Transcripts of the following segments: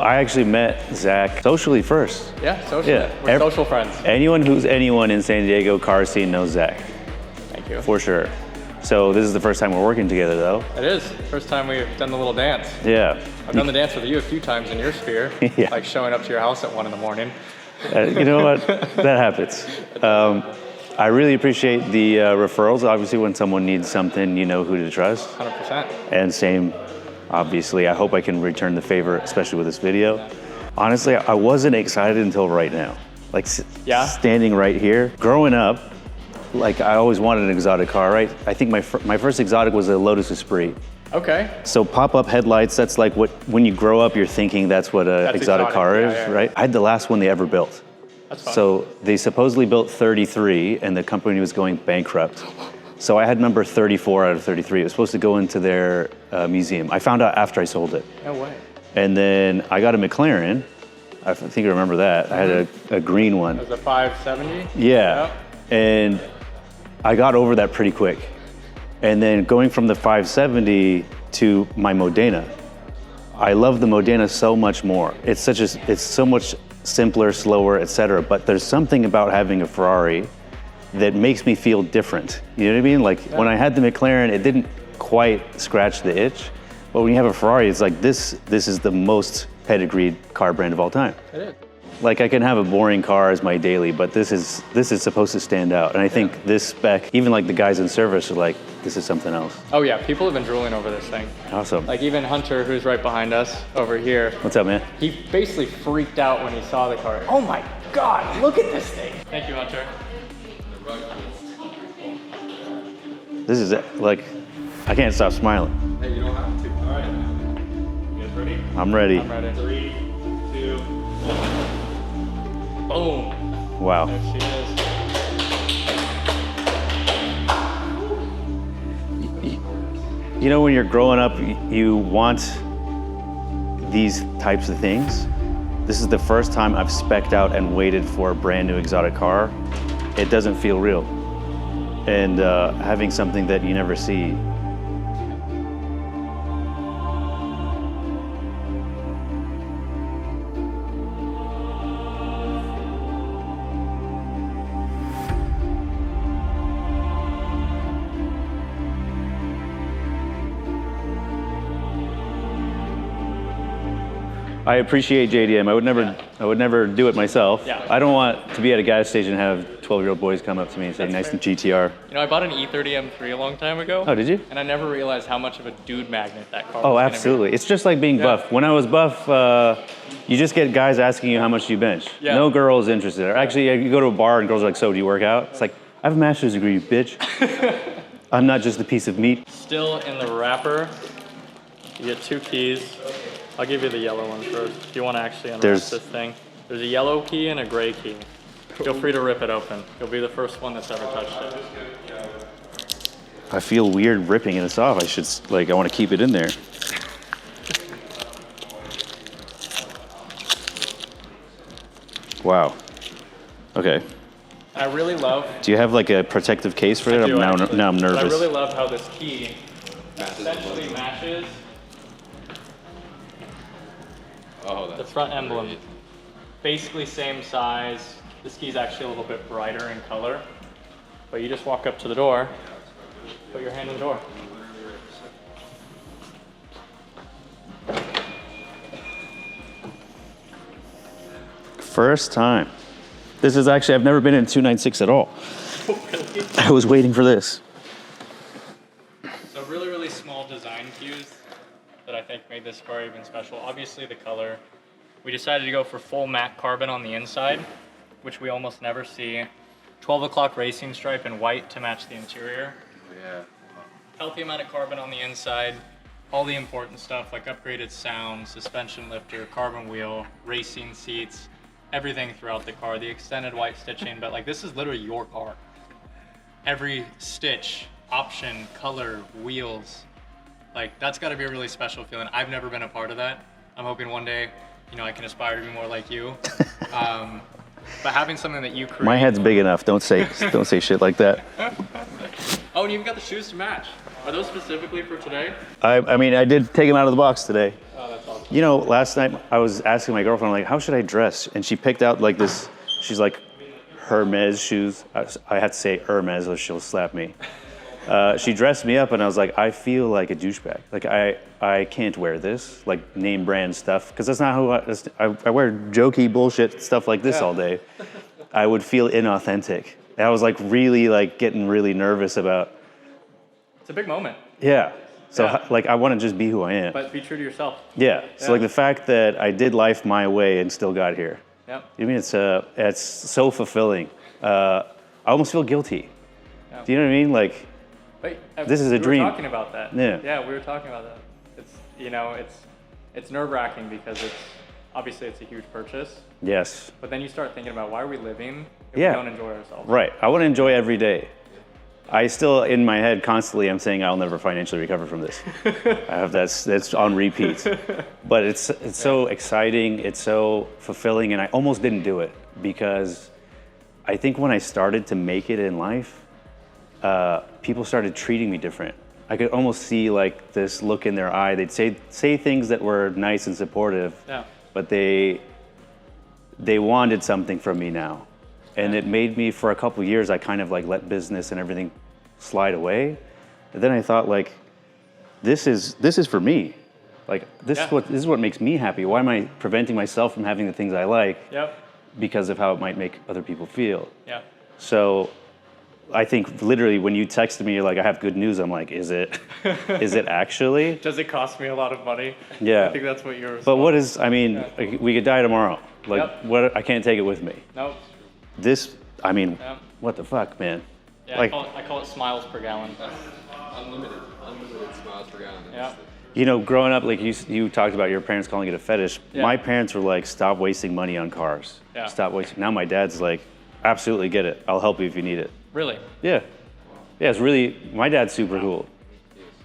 I actually met Zach socially first. Yeah, socially. Yeah. We're social friends. Anyone who's anyone in San Diego car scene knows Zach, Thank you. for sure. So this is the first time we're working together, though. It is. First time we've done the little dance. Yeah. I've done the dance with you a few times in your sphere, Yeah. like showing up to your house at 1 in the morning. You know what? That happens. I really appreciate the referrals. Obviously, when someone needs something, you know who to trust. 100%. And same, obviously, I hope I can return the favor, especially with this video. Honestly, I wasn't excited until right now. Like standing right here. Growing up, like I always wanted an exotic car, right? I think my first exotic was a Lotus Esprit. Okay. So pop-up headlights, that's like what, when you grow up, you're thinking that's what an exotic car is, right? I had the last one they ever built. That's fun. So they supposedly built 33 and the company was going bankrupt. So I had number 34 out of 33. It was supposed to go into their museum. I found out after I sold it. No way. And then I got a McLaren. I think I remember that. I had a green one. It was a 570? Yeah. Yep. And I got over that pretty quick. And then going from the 570 to my Modena, I love the Modena so much more. It's so much simpler, slower, etc. But there's something about having a Ferrari that makes me feel different. You know what I mean? Like when I had the McLaren, it didn't quite scratch the itch. But when you have a Ferrari, it's like this is the most pedigreed car brand of all time. It is. Like I can have a boring car as my daily, but this is supposed to stand out. And I think this spec, even like the guys in service are like, this is something else. Oh yeah, people have been drooling over this thing. Awesome. Like even Hunter, who's right behind us over here. What's up, man? He basically freaked out when he saw the car. Oh my God, look at this thing. Thank you, Hunter. This is like, I can't stop smiling. Hey, you don't have to. All right. You guys ready? I'm ready. I'm ready. 3, 2, 1. Boom. Wow. There she is. You know, when you're growing up, you want these types of things. This is the first time I've spec'd out and waited for a brand new exotic car. It doesn't feel real. And having something that you never see. I appreciate JDM. I would never do it myself. Yeah. I don't want to be at a gas station and have 12-year-old boys come up to me and say, nice to GTR. You know, I bought an E30 M3 a long time ago. Oh, did you? And I never realized how much of a dude magnet that car was Oh, gonna absolutely. It's just like being buff. When I was buff, you just get guys asking you how much you bench. Yeah. No girl is interested. Or actually, you go to a bar and girls are like, so do you work out? It's like, I have a master's degree, you bitch. I'm not just a piece of meat. Still in the wrapper, you get 2 keys. I'll give you the yellow one first if you want to actually unwrap this thing. There's a yellow key and a gray key. Feel free to rip it open. You'll be the first one that's ever touched it. I feel weird ripping this off. I want to keep it in there. Wow. Okay. I really love... Do you have like a protective case for it? Now I'm nervous. I really love how this key essentially matches the front emblem. Basically same size. This key's actually a little bit brighter in color. But you just walk up to the door, put your hand in the door. First time. This is actually, I've never been in 296 at all. I was waiting for this. So really, really small design cues that I think made this car even special. Obviously the color. We decided to go for full matte carbon on the inside, which we almost never see. 12 o'clock racing stripe in white to match the interior. Yeah. Healthy amount of carbon on the inside. All the important stuff like upgraded sound, suspension lifter, carbon wheel, racing seats, everything throughout the car. The extended white stitching, but like this is literally your car. Every stitch, option, color, wheels, like that's got to be a really special feeling. I've never been a part of that. I'm hoping one day, you know, I can aspire to be more like you. But having something that you create. My head's big enough. Don't say shit like that. Oh, and you've got the shoes to match. Are those specifically for today? I mean, I did take them out of the box today. Oh, that's awesome. You know, last night I was asking my girlfriend, like, how should I dress? And she picked out like this, she's like, Hermes shoes. I have to say Hermes or she'll slap me. She dressed me up and I was like, I feel like a douchebag. Like I can't wear this, like name brand stuff, because that's not who I wear jokey bullshit stuff like this all day. I would feel inauthentic. And I was like really like getting really nervous about. It's a big moment. Yeah. So Yeah. like I want to just be who I am. But be true to yourself. Yeah. So Yeah. like the fact that I did life my way and still got here. Yep. I mean, it's so fulfilling. I almost feel guilty. Yeah. Do you know what I mean? Like, But This is a we dream. were talking about that. Yeah. Yeah, we were talking about that. It's it's nerve-wracking because obviously it's a huge purchase, yes, but then you start thinking about why are we living if Yeah. we don't enjoy ourselves? right. I want to enjoy every day. I still, in my head, constantly, I'm saying I'll never financially recover from this. I have that's on repeat. But it's so exciting. It's so fulfilling, and I almost didn't do it because I think when I started to make it in life, people started treating me different. I could almost see like this look in their eye. They'd say things that were nice and supportive, Yeah. but they wanted something from me now. And it made me, for a couple of years, I kind of like let business and everything slide away. And then I thought like, this is for me. Like this Yeah. is what makes me happy. Why am I preventing myself from having the things I like Yep. because of how it might make other people feel? Yeah. So I think literally when you texted me, you're like, I have good news. I'm like, is it actually? Does it cost me a lot of money? Yeah. I think that's what you're. But what is, I mean, like, we could die tomorrow. Like, Yep. what? I can't take it with me. Nope. This, I mean, Yep. what the fuck, man? Yeah, Like, I call it smiles per gallon. Unlimited smiles per gallon. Yeah. you know, growing up, like you talked about your parents calling it a fetish. Yeah. My parents were like, stop wasting money on cars. Yeah. Stop wasting. Now my dad's like, absolutely get it. I'll help you if you need it. Really? Yeah. Yeah, it's really, my dad's super cool.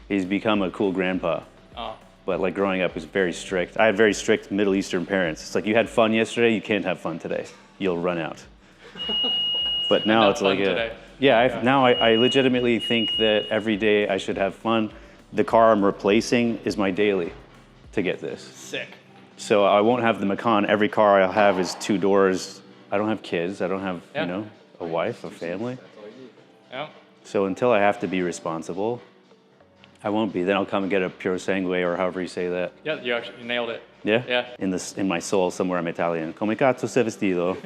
He's become a cool grandpa. Oh. But like growing up, he was very strict. I had very strict Middle Eastern parents. It's like, you had fun yesterday, you can't have fun today. You'll run out. But now have it's like, fun today. now I legitimately think that every day I should have fun. The car I'm replacing is my daily to get this. Sick. So I won't have the Macan. Every car I'll have is 2 doors. I don't have kids. I don't have, Yeah. you know, a wife, a family. Yeah. So until I have to be responsible, I won't be. Then I'll come and get a Puro Sangue or however you say that. Yeah, you nailed it. Yeah? Yeah. In my soul, somewhere I'm Italian. Come cazzo sei vestito?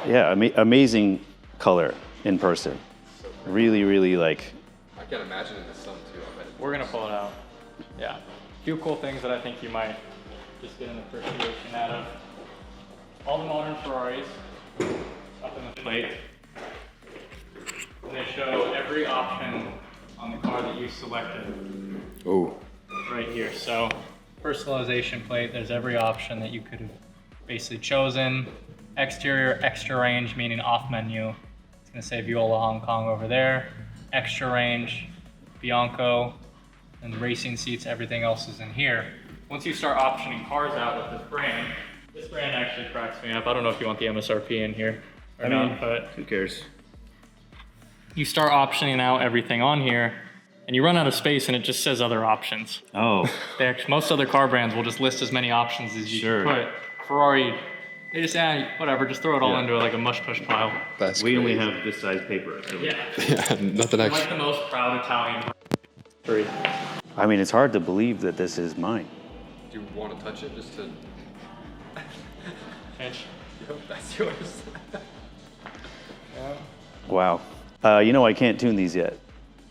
Yeah, amazing color in person. Really, really like, I can imagine in the sun too. I bet. We're gonna pull it out. Yeah. A few cool things that I think you might just get an appreciation out of. All the modern Ferraris up in the plate. And they show every option on the car that you selected Oh. right here. So personalization plate, there's every option that you could have basically chosen. Exterior, extra range, meaning off menu. It's gonna say Viola Hong Kong over there. Extra range, Bianco, and the racing seats, everything else is in here. Once you start optioning cars out with this brand actually cracks me up. I don't know if you want the MSRP in here or not, but who cares? you start optioning out everything on here, and you run out of space, and it just says other options. Oh, Most other car brands will just list as many options as you Sure. can put. Ferrari, they just whatever, just throw it all Yeah. into like a mush push pile. That's we only crazy. have this size paper. So. Yeah, Yeah, nothing I'm like extra. the most proud Italian. Three. I mean, it's hard to believe that this is mine. Do you want to touch it just to? Inch. Yep, that's yours. Yeah. Wow. You know, I can't tune these yet,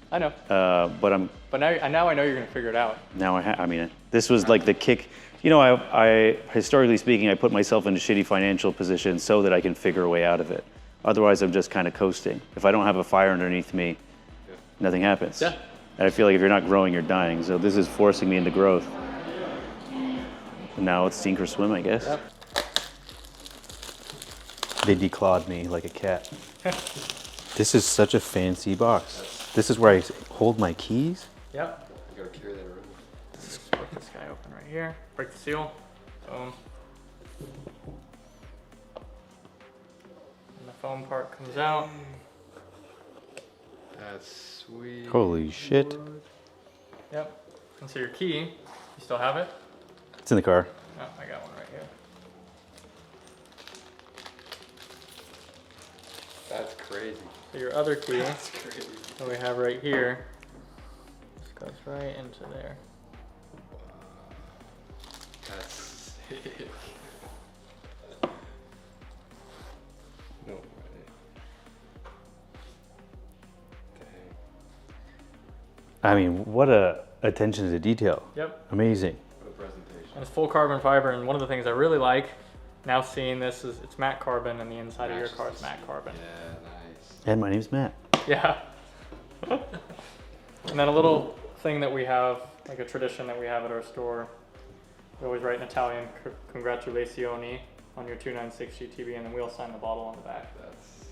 I know, but I'm but now I know you're gonna figure it out. now. I mean, this was like the kick. You know, I historically speaking, I put myself in a shitty financial position so that I can figure a way out of it. Otherwise, I'm just kind of coasting. If I don't have a fire underneath me, nothing happens. Yeah. And I feel like if you're not growing, you're dying. So this is forcing me into growth. And now it's sink or swim, I guess. Yep. They declawed me like a cat. This is such a fancy box. This is where I hold my keys. Yep. You gotta carry that around. Just break this guy open right here. Break the seal. Boom. And the foam part comes out. That's sweet. Holy shit. Yep. And so your key, you still have it? It's in the car. Oh, I got one right here. That's crazy. So your other key That's crazy. that we have right here just goes right into there. That's sick. No way. Dang. I mean, what a attention to detail. Yep. Amazing. What a presentation. And it's full carbon fiber, and one of the things I really like now seeing this is it's matte carbon, and the inside of your car is matte carbon. Yeah, nice. And my name's Matt. Yeah. And then a little thing that we have, like a tradition that we have at our store, we always write in Italian, congratulazioni on your 296 GTB, and then we'll sign the bottle on the back. That's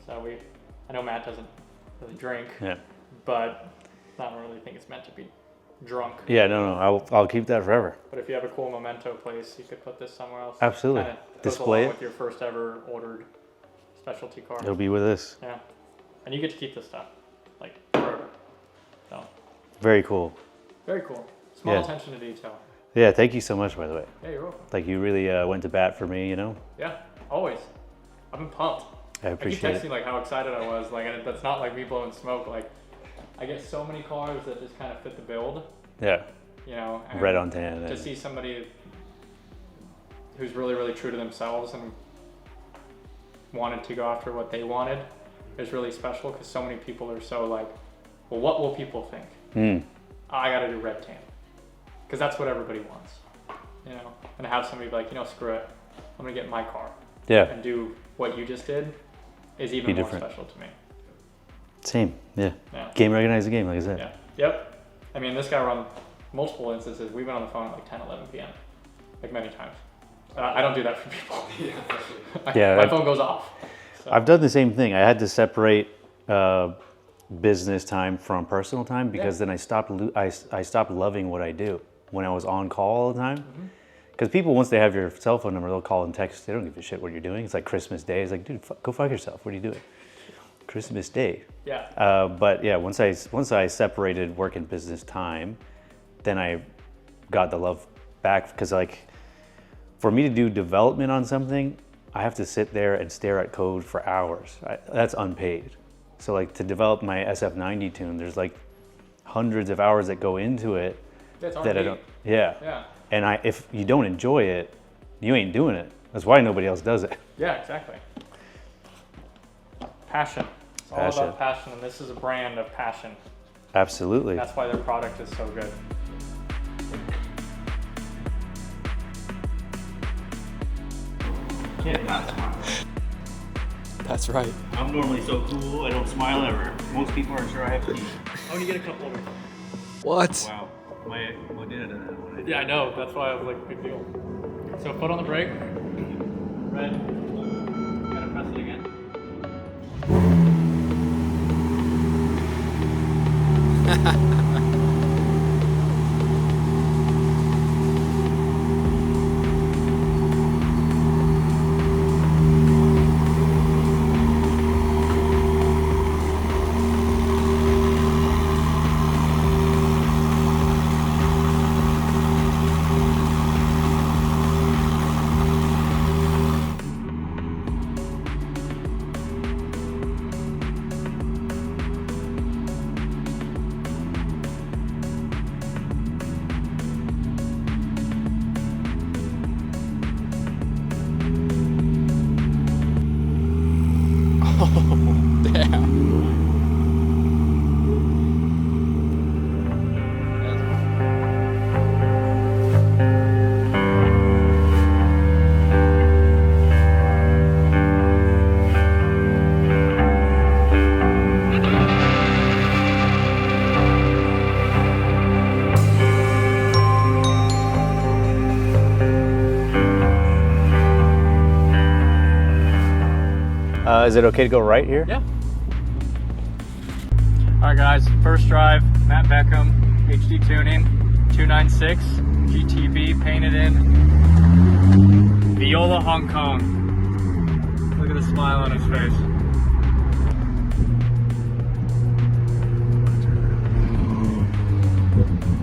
So I know Matt doesn't really drink, Yeah. but I don't really think it's meant to be drunk. Yeah, no, I'll keep that forever. But if you have a cool memento place, you could put this somewhere else. Absolutely. Kinda goes Display along it. with your first ever ordered specialty car. It'll be with us. Yeah. And you get to keep this stuff, like, forever. So, Very cool. very cool. Small Yeah. attention to detail. Yeah, thank you so much, by the way. Yeah, you're welcome. Like, you really went to bat for me, you know? Yeah, always. I've been pumped. I I keep appreciate texting it. like how excited I was. Like, and that's not like me blowing smoke. Like, I get so many cars that just kind of fit the build, Yeah, you know. And red on tan. to and- see somebody who's really true to themselves and wanted to go after what they wanted is really special, because so many people are so like, well, what will people think? Mm. I gotta do red tan, because that's what everybody wants, you know. And to have somebody be like, you know, screw it, I'm gonna get my car Yeah, and do what you just did is even Be more different. special to me. same. Yeah. Yeah. Game recognized the game, like I said. Yeah. Yep. I mean, this guy run multiple instances. We've been on the phone at like 10, 11 p.m. like many times. I don't do that for people. Yeah, My phone goes off. So, I've done the same thing. I had to separate business time from personal time because then I stopped. I stopped loving what I do when I was on call all the time. Mm-hmm. Because people, once they have your cell phone number, they'll call and text. They don't give a shit what you're doing. It's like Christmas Day. It's like, dude, go fuck yourself. What are you doing? Christmas Day. yeah. But yeah, once I separated work and business time, then I got the love back, because like for me to do development on something, I have to sit there and stare at code for hours. That's unpaid. So like to develop my SF90 tune, there's like hundreds of hours that go into it That's that I R&D. don't. Yeah. Yeah. And if you don't enjoy it, you ain't doing it. That's why nobody else does it. Yeah, exactly. Passion. It's all Passion. about passion, and this is a brand of passion. Absolutely. That's why their product is so good. Can't not smile. That's right. I'm normally so cool, I don't smile ever. Most people aren't sure I have teeth. Oh, and you get a couple of them. What? Wow. My Modena doesn't have one. Yeah, I know. That's why I was like, big deal. So foot on the brake. Red. Gotta press it again. Is it okay to go right here? Yeah. All right, guys. First drive, Matt Beckham, HD tuning, 296 GTB, painted in Viola, Hong Kong. Look at the smile on his face.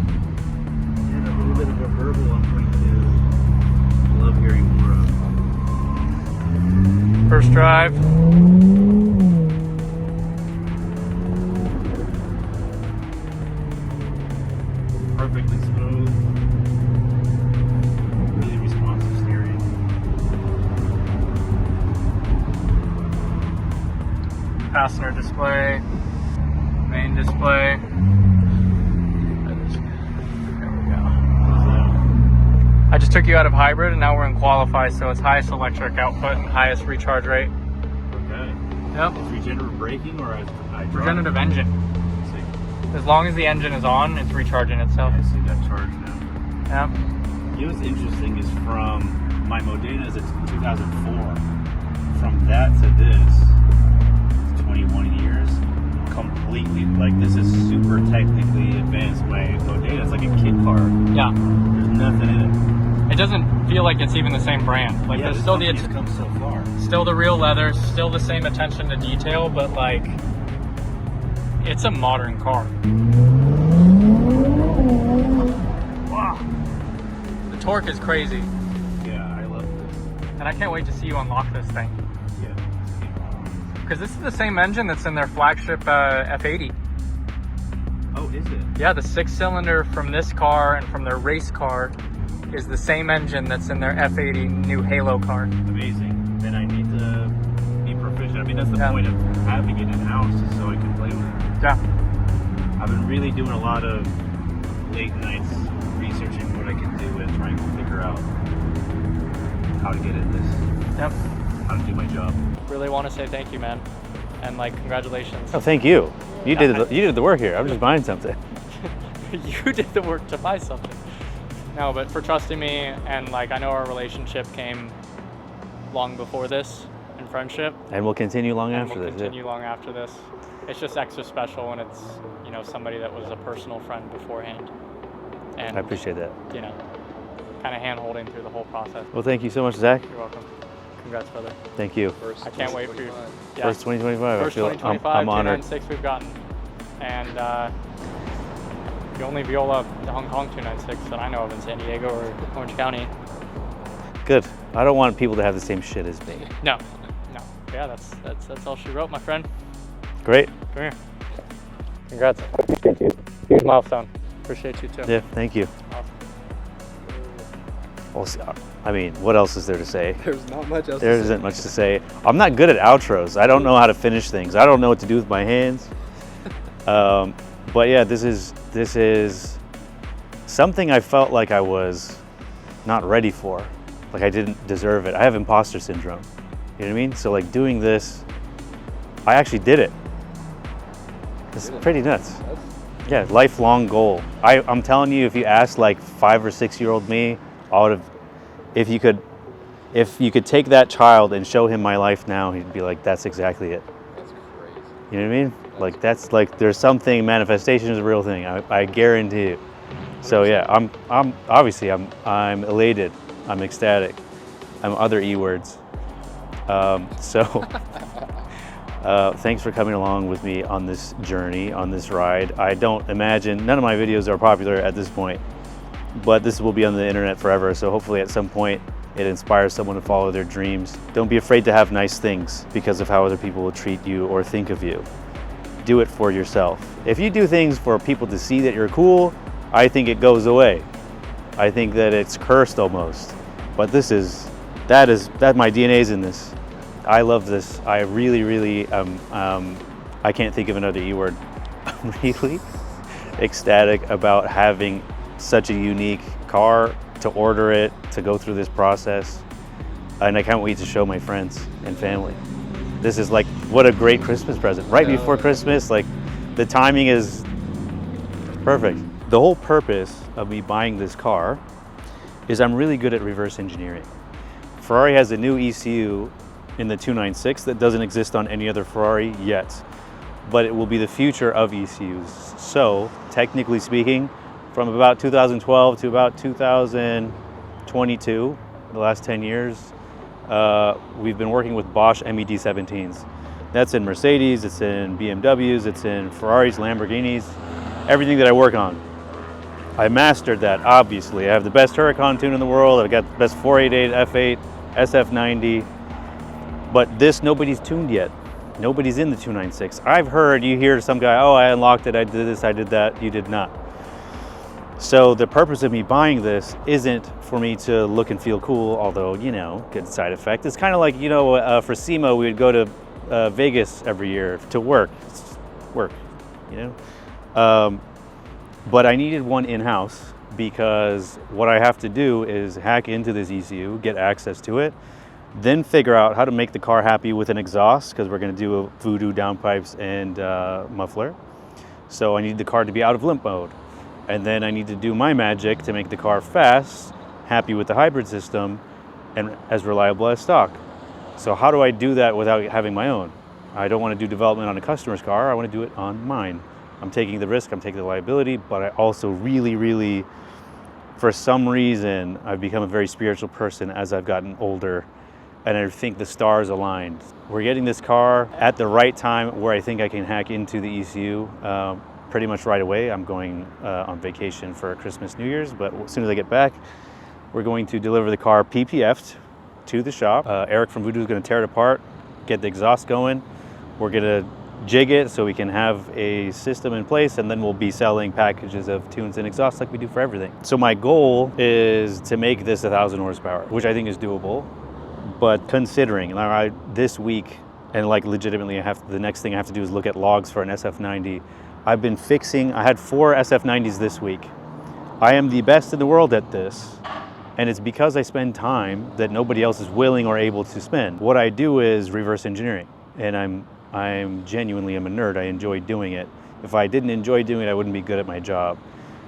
A little bit of a verbal on point two. First drive. Perfectly smooth. Really responsive steering. Passenger display. Main display. There we go. I just took you out of hybrid and now we're in qualify, so it's highest electric output and highest recharge rate. Okay. Yep. Is regenerative braking or hydraulic? Regenerative engine. As long as the engine is on, it's recharging itself. I see that charge now. Yep. You know what's interesting is from my Modena is 2004. From that to this, 21 years, completely, like this is super technically advanced. My Modena is like a kid car. Yeah. There's nothing in it. It doesn't feel like it's even the same brand. Like there's still it's come so far. still the real leather, still the same attention to detail, but like it's a modern car. Wow. The torque is crazy. Yeah, I love this. And I can't wait to see you unlock this thing. Yeah. Because this is the same engine that's in their flagship F80. Oh, is it? Yeah, the 6-cylinder from this car and from their race car is the same engine that's in their F80 new Halo car. Amazing. Then I need to be proficient. I mean, that's the Yeah. point of having it in-house is so I can play with it. Yeah. I've been really doing a lot of late nights researching what I can do and trying to figure out how to get at this, Yep. how to do my job. Really want to say thank you, man. And like, congratulations. Oh, thank you. You Yeah, did you did the work here. I'm just buying something. You did the work to buy something. No, but for trusting me, and like I know our relationship came long before this in friendship. And we'll continue long And after we'll this. continue long after this. It's just extra special when it's, you know, somebody that was a personal friend beforehand. And I appreciate that. you know, kind of hand holding through the whole process. Well, thank you so much, Zach. You're welcome. Congrats, brother. Thank you. First I can't wait for you. 2025. Yeah. First 2025. First I feel 2025 I'm honored. 296 we've gotten. And the only Viola Hong Kong 296 that I know of in San Diego or Orange County. Good. I don't want people to have the same shit as me. No. Yeah, that's all she wrote, my friend. Great. Come here. Congrats. Thank you. Huge milestone. Appreciate you too. Yeah, thank you. Awesome. Well, I mean, what else is there to say? There's not much else. There to say. isn't much to say. I'm not good at outros. I don't know how to finish things. I don't know what to do with my hands. But yeah, this is something I felt like I was not ready for. Like I didn't deserve it. I have imposter syndrome. You know what I mean? So like doing this, I actually did it. It's pretty nuts. Yeah, lifelong goal. I'm telling you, if you asked like 5 or 6 year old me, I would have, if you could take that child and show him my life now, he'd be like, that's exactly it. That's crazy. You know what I mean? Like that's like there's something, manifestation is a real thing. I guarantee you. So yeah, I'm obviously I'm elated. I'm ecstatic. I'm other E words. Thanks for coming along with me on this journey, on this ride. I don't imagine, none of my videos are popular at this point, but this will be on the internet forever. So hopefully at some point it inspires someone to follow their dreams. Don't be afraid to have nice things because of how other people will treat you or think of you. Do it for yourself. If you do things for people to see that you're cool, I think it goes away. I think that it's cursed almost. But that my DNA's in this. I love this. I really, I can't think of another E word. I'm really ecstatic about having such a unique car, to order it, to go through this process. And I can't wait to show my friends and family. This is like, what a great Christmas present. Right before Christmas, like the timing is perfect. The whole purpose of me buying this car is I'm really good at reverse engineering. Ferrari has a new ECU in the 296 that doesn't exist on any other Ferrari yet, but it will be the future of ECUs. So technically speaking, from about 2012 to about 2022, the last 10 years, we've been working with Bosch MED17s. That's in Mercedes, it's in BMWs, it's in Ferraris, Lamborghinis, everything that I work on. I mastered that, obviously. I have the best Huracan tune in the world. I've got the best 488 F8, SF90. But this, nobody's tuned yet. Nobody's in the 296. I've heard, you hear some guy, oh, I unlocked it, I did this, I did that. You did not. So the purpose of me buying this isn't for me to look and feel cool, although, you know, good side effect. It's kind of like, you know, for SEMA, we would go to Vegas every year to work, you know. But I needed one in-house because what I have to do is hack into this ECU, get access to it, then figure out how to make the car happy with an exhaust, because we're going to do a Voodoo downpipes and muffler. So I need the car to be out of limp mode. And then I need to do my magic to make the car fast, happy with the hybrid system, and as reliable as stock. So how do I do that without having my own? I don't want to do development on a customer's car. I want to do it on mine. I'm taking the risk, I'm taking the liability, but I also really, for some reason, I've become a very spiritual person as I've gotten older, and I think the stars aligned. We're getting this car at the right time where I think I can hack into the ECU pretty much right away. I'm going on vacation for Christmas, New Year's, but as soon as I get back, we're going to deliver the car PPF'd to the shop. Eric from Voodoo is going to tear it apart, get the exhaust going. We're going to jig it so we can have a system in place, and then we'll be selling packages of tunes and exhausts like we do for everything. So my goal is to make this 1,000 horsepower, which I think is doable. But considering this week, and like legitimately the next thing I have to do is look at logs for an SF90. I had 4 SF90s this week. I am the best in the world at this, and it's because I spend time that nobody else is willing or able to spend. What I do is reverse engineering, and I'm genuinely, I'm a nerd. I enjoy doing it. If I didn't enjoy doing it, I wouldn't be good at my job.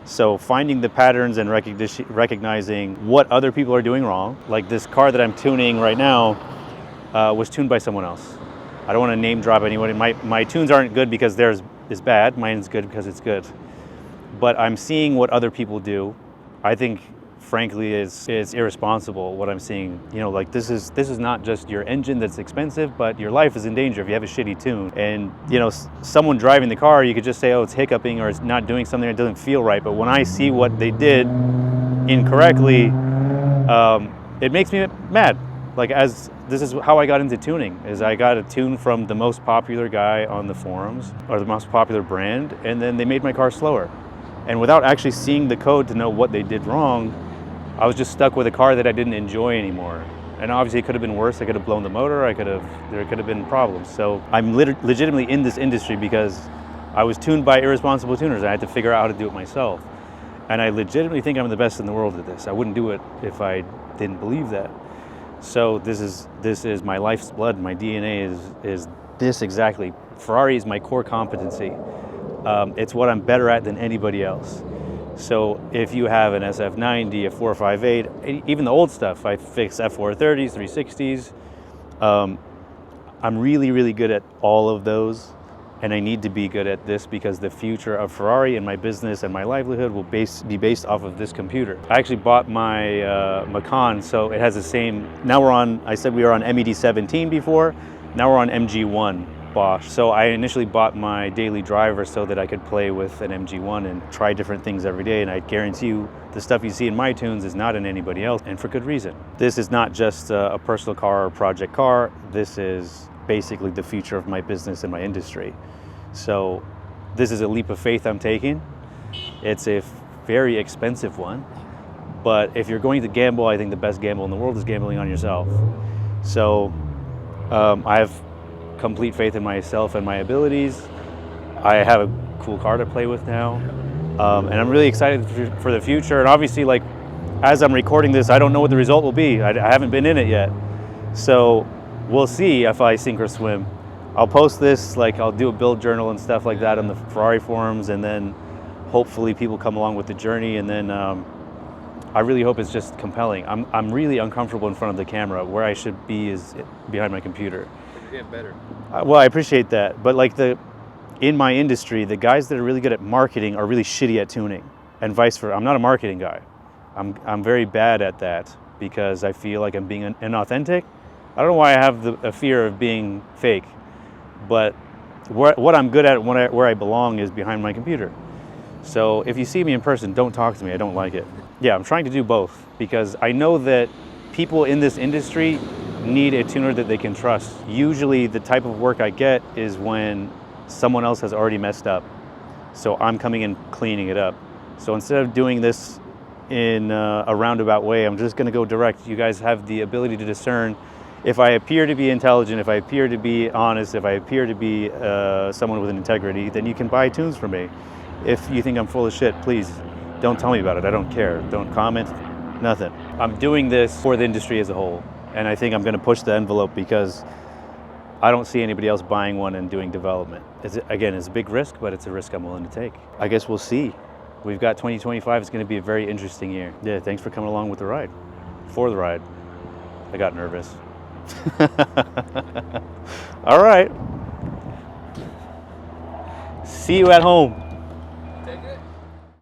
So finding the patterns and recognizing what other people are doing wrong, like this car that I'm tuning right now was tuned by someone else. I don't want to name drop anyone. My tunes aren't good because theirs is bad. Mine's good because it's good. But I'm seeing what other people do. I think, frankly, it's irresponsible what I'm seeing. You know, like this is not just your engine that's expensive, but your life is in danger if you have a shitty tune. And you know, someone driving the car, you could just say, oh, it's hiccuping or it's not doing something that doesn't feel right. But when I see what they did incorrectly, it makes me mad. Like, this is how I got into tuning, is I got a tune from the most popular guy on the forums, or the most popular brand, and then they made my car slower. And without actually seeing the code to know what they did wrong, I was just stuck with a car that I didn't enjoy anymore. And obviously it could have been worse. I could have blown the motor. There could have been problems. So I'm legitimately in this industry because I was tuned by irresponsible tuners. I had to figure out how to do it myself. And I legitimately think I'm the best in the world at this. I wouldn't do it if I didn't believe that. So this is my life's blood. My DNA is this exactly. Ferrari is my core competency. It's what I'm better at than anybody else. So if you have an SF90, a 458, even the old stuff, I fix F430s, 360s. I'm really good at all of those, and I need to be good at this because the future of Ferrari and my business and my livelihood will be based off of this computer. I actually bought my Macan, so it has the same. Now I said we were on MED17 before, now we're on MG1. Bosch. So I initially bought my daily driver so that I could play with an MG1 and try different things every day, and I guarantee you the stuff you see in my tunes is not in anybody else, and for good reason. This is not just a personal car or project car. This is basically the future of my business and my industry. So this is a leap of faith I'm taking. It's a very expensive one, but if you're going to gamble, I think the best gamble in the world is gambling on yourself. So I have complete faith in myself and my abilities. I have a cool car to play with now, and I'm really excited for the future. And obviously, like, as I'm recording this, I don't know what the result will be. I haven't been in it yet, so we'll see if I sink or swim. I'll post this, like I'll do a build journal and stuff like that on the Ferrari forums, and then hopefully people come along with the journey, and then I really hope it's just compelling. I'm really uncomfortable in front of the camera. Where I should be is behind my computer. You're getting better. Well, I appreciate that, but like in my industry, the guys that are really good at marketing are really shitty at tuning, and vice versa. I'm not a marketing guy. I'm very bad at that because I feel like I'm being inauthentic. I don't know why I have a fear of being fake, but what I'm good at, where I belong, is behind my computer. So if you see me in person, don't talk to me. I don't like it. Yeah, I'm trying to do both because I know that people in this industry need a tuner that they can trust. Usually the type of work I get is when someone else has already messed up. So I'm coming in cleaning it up. So instead of doing this in a roundabout way, I'm just gonna go direct. You guys have the ability to discern if I appear to be intelligent, if I appear to be honest, if I appear to be someone with an integrity, then you can buy tunes from me. If you think I'm full of shit, please don't tell me about it. I don't care. Don't comment, nothing. I'm doing this for the industry as a whole. And I think I'm gonna push the envelope because I don't see anybody else buying one and doing development. Again, it's a big risk, but it's a risk I'm willing to take. I guess we'll see. We've got 2025. It's going to be a very interesting year. Yeah, thanks for coming along with the ride. For the ride. I got nervous. All right. See you at home.